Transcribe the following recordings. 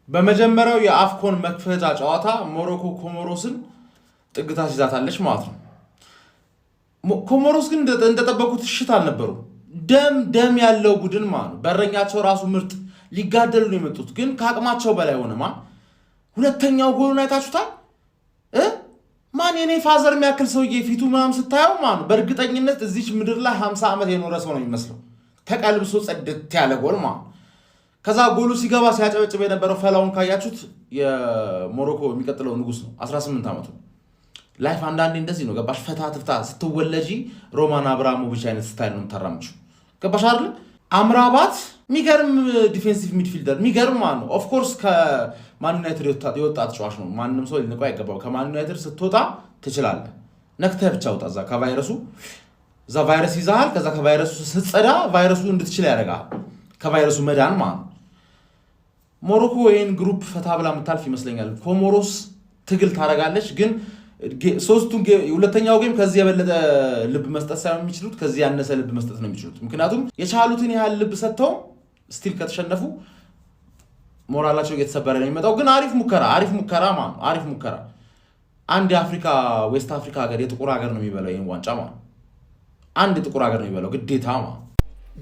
በመጀመሪያው የአፍኮን መክፈቻ ጨዋታ ሞሮኮ ኮሞሮስን ጥግታ ይዛታለች ማለት ነው። ኮሞሮስ ግን እንደተጠበቁት ሽት አልነበሩም። ደም ያለው ቡድን ማለት ነው። በረኛቸው ራሱ ምርጥ ሊጋደሉ ነው የመጡት፣ ግን ከአቅማቸው በላይ ሆነ። ሁለተኛው ጎሉን አይታችሁታል። ማን የኔ ፋዘር የሚያክል ሰውዬ ፊቱ ምናምን ስታየው በእርግጠኝነት እዚች ምድር ላይ 50 ዓመት የኖረ ሰው ነው የሚመስለው። ተቀልብሶ ጸድት ያለ ጎል ከዛ ጎሉ ሲገባ ሲያጨበጭብ የነበረው ፈላውን ካያችሁት የሞሮኮ የሚቀጥለው ንጉስ ነው። 18 ዓመቱ ላይፍ አንዳንዴ እንደዚህ ነው። ገባሽ? ፈታ ትፍታ ስትወለጂ ሮማን አብራሞቪች አይነት ስታይል ነው የምታራምጪው። ገባሽ አይደል? አምራባት የሚገርም ዲፌንሲቭ ሚድፊልደር የሚገርም ነው። ኦፍ ኮርስ ከማን ዩናይትድ የወጣ ተጫዋች ነው። ማንም ሰው ሊንቀው አይገባው። ከማን ዩናይትድ ስትወጣ ትችላለህ። ነክተህ ብቻ ወጣ ከቫይረሱ እዛ ቫይረስ ይዛሃል። ከዛ ከቫይረሱ ስትጸዳ ቫይረሱ እንድትችል ያደርጋል። ከቫይረሱ መዳን ሞሮኮ ይህን ግሩፕ ፈታ ብላ የምታልፍ ይመስለኛል። ኮሞሮስ ትግል ታደርጋለች፣ ግን ሁለተኛው ጌም ከዚህ የበለጠ ልብ መስጠት ሳይሆን የሚችሉት ከዚህ ያነሰ ልብ መስጠት ነው የሚችሉት። ምክንያቱም የቻሉትን ያህል ልብ ሰጥተው ስቲል ከተሸነፉ ሞራላቸው እየተሰበረ ነው የሚመጣው። ግን አሪፍ ሙከራ አንድ የአፍሪካ ዌስት አፍሪካ ሀገር የጥቁር ሀገር ነው የሚበላው ይህን ዋንጫ አንድ ጥቁር ሀገር ነው የሚበላው ግዴታ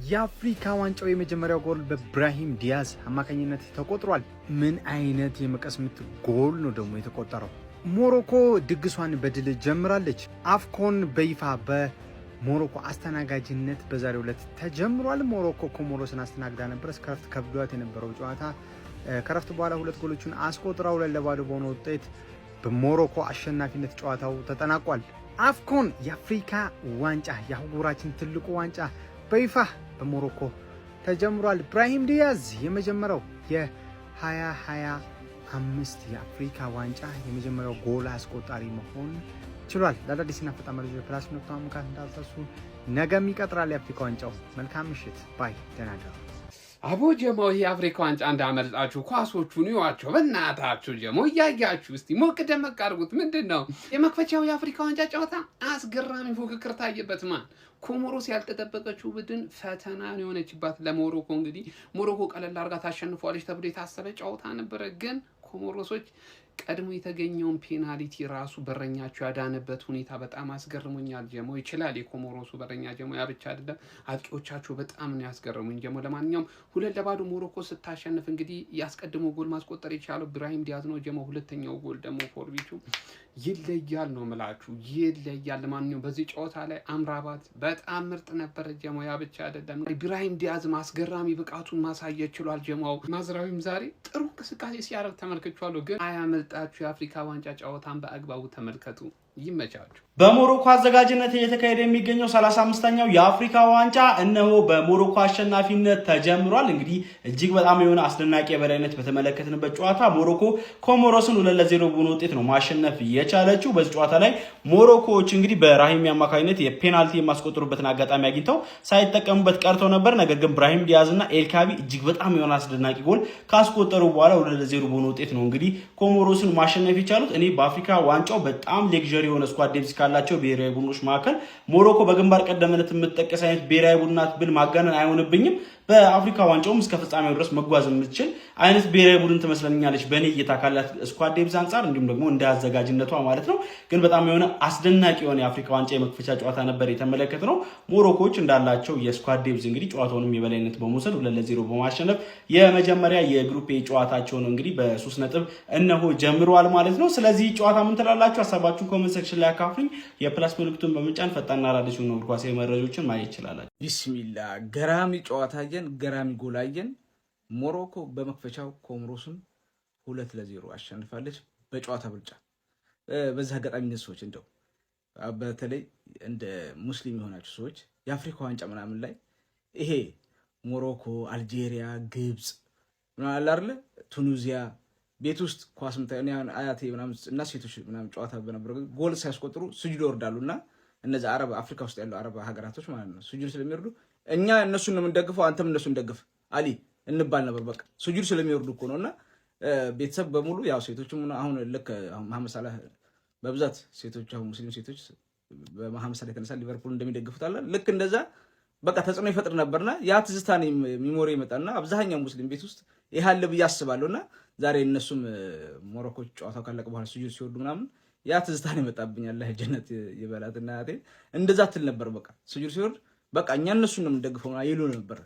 የአፍሪካ ዋንጫው የመጀመሪያው ጎል በብራሂም ዲያዝ አማካኝነት ተቆጥሯል። ምን አይነት የመቀስ ምት ጎል ነው ደግሞ የተቆጠረው! ሞሮኮ ድግሷን በድል ጀምራለች። አፍኮን በይፋ በሞሮኮ አስተናጋጅነት በዛሬው ዕለት ተጀምሯል። ሞሮኮ ኮሞሮስን አስተናግዳ ነበር። እስከረፍት ከብዷት የነበረው ጨዋታ ከረፍት በኋላ 2 ጎሎችን አስቆጥራ 2-2 በሆነ ውጤት በሞሮኮ አሸናፊነት ጨዋታው ተጠናቋል። አፍኮን የአፍሪካ ዋንጫ የአህጉራችን ትልቁ ዋንጫ በይፋ በሞሮኮ ተጀምሯል። ብራሂም ዲያዝ የመጀመሪያው የ2025 የአፍሪካ ዋንጫ የመጀመሪያው ጎል አስቆጣሪ መሆን ችሏል። ለአዳዲስና ፈጣን መረጃዎች ፕላስ ኖታም ጋር እንዳትረሱ። ነገም ይቀጥላል የአፍሪካ ዋንጫው። መልካም ምሽት ባይ ደናደሩ አቦ ጀማው የአፍሪካ ዋንጫ እንዳመልጣችሁ ኳሶቹን ይዋቸው በእናታችሁ ጀሞ እያያችሁ እስቲ ሞቅ ደመቅ አድርጉት። ምንድነው የመክፈቻው የአፍሪካ ዋንጫ ጨዋታ አስገራሚ ፉክክር ታየበት። ኮሞሮስ ያልተጠበቀችው ቡድን ፈተና የሆነችባት ለሞሮኮ። እንግዲህ ሞሮኮ ቀለል አድርጋ ታሸንፏለች ተብሎ የታሰበ ጨዋታ ነበረ። ግን ኮሞሮሶች ቀድሞ የተገኘውን ፔናልቲ ራሱ በረኛቸው ያዳነበት ሁኔታ በጣም አስገርሞኛል። ጀሞ ይችላል የኮሞሮሱ በረኛ ጀሞ። ያ ብቻ አይደለም አጥቂዎቻቸው በጣም ነው ያስገርሙኝ ጀሞ። ለማንኛውም 2-0 ሞሮኮ ስታሸንፍ እንግዲህ ያስቀድሞ ጎል ማስቆጠር የቻለው ብራሂም ዲያዝ ነው ጀሞ። ሁለተኛው ጎል ደግሞ ፎርቢቹ ይለያል ነው ምላችሁ፣ ይለያል። ለማንኛውም በዚህ ጨዋታ ላይ አምራባት በጣም ምርጥ ነበር ጀሞ። ያ ብቻ አይደለም ብራሂም ዲያዝ ማስገራሚ ብቃቱን ማሳየት ችሏል ጀሞ። ማዝራዊም ዛሬ ጥሩ እንቅስቃሴ ሲያደርግ ተመልክቻለሁ። ግን አያመልጣችሁ የአፍሪካ ዋንጫ ጨዋታን በአግባቡ ተመልከቱ። ይመቻችሁ። በሞሮኮ አዘጋጅነት እየተካሄደ የሚገኘው 35ኛው የአፍሪካ ዋንጫ እነሆ በሞሮኮ አሸናፊነት ተጀምሯል። እንግዲህ እጅግ በጣም የሆነ አስደናቂ የበላይነት በተመለከትንበት ጨዋታ ሞሮኮ ኮሞሮስን 2-0 በሆነ ውጤት ነው ማሸነፍ የቻለችው። በዚህ ጨዋታ ላይ ሞሮኮዎች እንግዲህ በራሂሚ አማካኝነት የፔናልቲ የማስቆጥሩበትን አጋጣሚ አግኝተው ሳይጠቀሙበት ቀርተው ነበር። ነገር ግን ብራሂም ዲያዝ እና ኤልካቢ እጅግ በጣም የሆነ አስደናቂ ጎል ካስቆጠሩ በኋላ 2-0 በሆነ ውጤት ነው እንግዲህ ኮሞሮስን ማሸነፍ የቻሉት። እኔ በአፍሪካ ዋንጫው በጣም ሌክዠሪ የሆነ ስኳድ ዴፕዝ ካላቸው ብሔራዊ ቡድኖች መካከል ሞሮኮ በግንባር ቀደምትነት የምትጠቀስ አይነት ብሔራዊ ቡድናት ብል ማጋነን አይሆንብኝም። በአፍሪካ ዋንጫውም እስከ ፍጻሜው ድረስ መጓዝ የምትችል አይነት ብሔራዊ ቡድን ትመስለኛለች በእኔ እይታ ካላት ስኳድ ዴፕዝ አንጻር፣ እንዲሁም ደግሞ እንደ አዘጋጅነቷ ማለት ነው። ግን በጣም የሆነ አስደናቂ የሆነ የአፍሪካ ዋንጫ የመክፈቻ ጨዋታ ነበር የተመለከትነው። ሞሮኮዎች እንዳላቸው የስኳድ ዴፕዝ እንግዲህ ጨዋታውንም የበላይነት በመውሰድ 2-0 በማሸነፍ የመጀመሪያ የግሩፕ ኤ ጨዋታቸውን እንግዲህ በ3 ነጥብ እነሆ ጀምረዋል ማለት ነው። ስለዚህ ጨዋታ ምን ትላላችሁ? ሀሳባችሁን ኮሜንት ሴክሽን ላይ አካፍሉኝ። የፕላስ ምልክቱን በመጫን ፈጣንና አዳዲስ የሆኑ እግር ኳስ መረጃዎችን ማየት ይችላል። ቢስሚላ ገራሚ ጨዋታ ገራሚ ጎል አየን። ሞሮኮ በመክፈቻው ኮሞሮስን 2-0 አሸንፋለች በጨዋታ ብልጫ። በዚህ አጋጣሚ ሰዎች እንደው በተለይ እንደ ሙስሊም የሆናችሁ ሰዎች የአፍሪካ ዋንጫ ምናምን ላይ ይሄ ሞሮኮ፣ አልጄሪያ፣ ግብጽ ምናምን አለ አይደል ቱኒዚያ ቤት ውስጥ ኳስ ምታዩን አያቴ ምናምን እና ሴቶች ምናምን ጨዋታ በነበረው ጎል ሲያስቆጥሩ ስጁድ ይወርዳሉና እነዚህ አረብ አፍሪካ ውስጥ ያለው አረብ ሀገራቶች ማለት ነው ስጁድ ስለሚወርዱ እኛ እነሱን ነው የምንደግፈው አንተም እነሱን ደግፍ አሊ እንባል ነበር። በቃ ስጁድ ስለሚወርዱ እኮ ነውና ቤተሰብ በሙሉ ያው ሴቶችም አሁን ልክ መሐመድ ሰላህ በብዛት ሴቶች አሁን ሙስሊም ሴቶች በመሐመድ ሰላህ የተነሳ ሊቨርፑል እንደሚደግፉት አለ ልክ እንደዛ በቃ ተጽዕኖ ይፈጥር ነበርና ያ ትዝታን ሚሞሪ ይመጣልና አብዛኛው ሙስሊም ቤት ውስጥ ይሃለ ብዬ አስባለሁና ዛሬ እነሱም ሞሮኮች ጨዋታው ካለቀ በኋላ ስጁድ ሲወርዱ ምናምን ያ ትዝታን ይመጣብኛል። አላህ ጀነት ይበላትና ያቴ እንደዛ ትል ነበር። በቃ ስጁድ ሲወርድ በቃ እኛ እነሱን ነው የምንደግፈው ይሉ ነበር።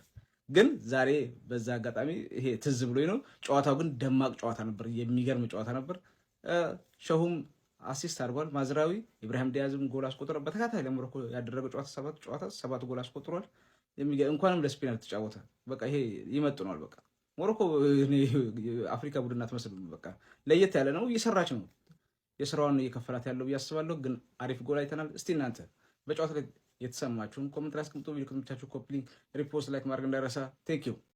ግን ዛሬ በዛ አጋጣሚ ይሄ ትዝ ብሎኝ ነው። ጨዋታው ግን ደማቅ ጨዋታ ነበር፣ የሚገርም ጨዋታ ነበር። ሸሁም አሲስት አድርጓል። ማዝራዊ ኢብራሂም ዲያዝም ጎል አስቆጥሯል። በተከታታይ ለሞሮኮ ያደረገው ጨዋታ 7 ጎል አስቆጥሯል። እንኳንም ለስፔን አልተጫወተ። በቃ ይሄ ይመጥኗል። በቃ ሞሮኮ አፍሪካ ቡድን አትመስልም። በቃ ለየት ያለ ነው፣ እየሰራች ነው፣ የስራዋን እየከፈላት ያለው ብዬ አስባለሁ። ግን አሪፍ ጎል አይተናል። እስቲ እናንተ በጨዋታ ላይ የተሰማችሁን ኮሜንት ላይ አስቀምጡ። ቪዲዮ ከተመቻችሁ ኮፒ ሊንክ፣ ሪፖስት፣ ላይክ ማድረግ እንዳይረሳ። ቴንክ ዩ